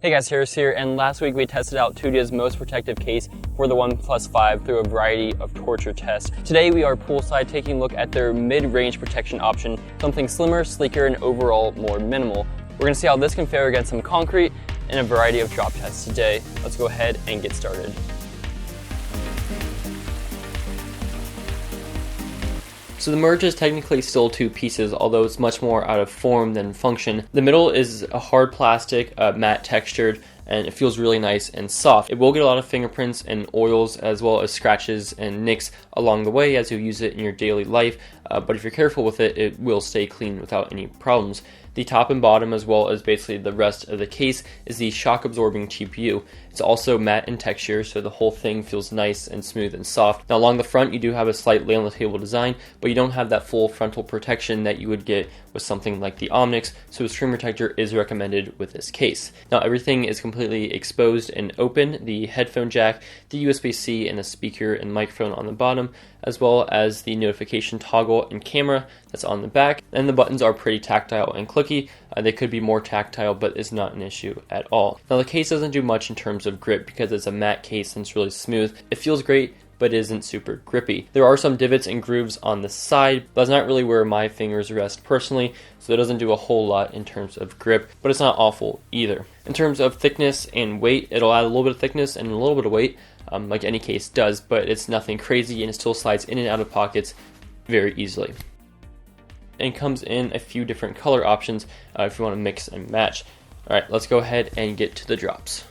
Hey guys, Harris here, and last week we tested out TUDIA's most protective case for the OnePlus 5 through a variety of torture tests. Today we are poolside taking a look at their mid-range protection option, something slimmer, sleeker, and overall more minimal. We're going to see how this can fare against some concrete and a variety of drop tests today. Let's go ahead and get started. So the Merge is technically still two pieces, although it's much more out of form than function. The middle is a hard plastic, matte textured, and it feels really nice and soft. It will get a lot of fingerprints and oils as well as scratches and nicks along the way as you use it in your daily life, but if you're careful with it, it will stay clean without any problems. The top and bottom, as well as basically the rest of the case, is the shock absorbing TPU. It's also matte in texture, so the whole thing feels nice and smooth and soft. Now along the front you do have a slight lay on the table design, but you don't have that full frontal protection that you would get with something like the Omnix, so a screen protector is recommended with this case. Now everything is completely exposed and open, the headphone jack, the USB-C, and the speaker and microphone on the bottom, as well as the notification toggle and camera that's on the back. And the buttons are pretty tactile and clicky. They could be more tactile, but it's not an issue at all. Now the case doesn't do much in terms of grip because it's a matte case and it's really smooth. It feels great, but isn't super grippy. There are some divots and grooves on the side, but that's not really where my fingers rest personally, so it doesn't do a whole lot in terms of grip, but it's not awful either. In terms of thickness and weight, it'll add a little bit of thickness and a little bit of weight, like any case does, but it's nothing crazy and it still slides in and out of pockets very easily. And comes in a few different color options if you want to mix and match. Alright, let's go ahead and get to the drops.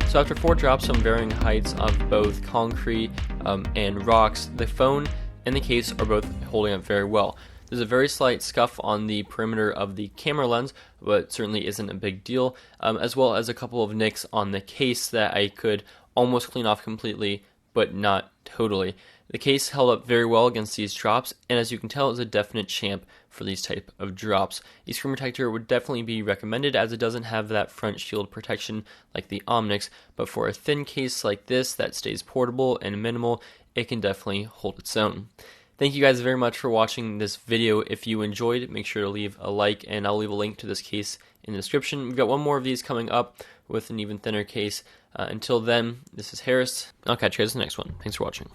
So after 4 drops from varying heights of both concrete and rocks, the phone and the case are both holding up very well. There's a very slight scuff on the perimeter of the camera lens, but certainly isn't a big deal, as well as a couple of nicks on the case that I could almost clean off completely, but not totally. The case held up very well against these drops, and as you can tell, is a definite champ for these type of drops. A screen protector would definitely be recommended as it doesn't have that front shield protection like the Omnix, but for a thin case like this that stays portable and minimal, it can definitely hold its own. Thank you guys very much for watching this video. If you enjoyed it, make sure to leave a like, and I'll leave a link to this case in the description. We've got one more of these coming up with an even thinner case. Until then, this is Harris. I'll catch you guys in the next one. Thanks for watching.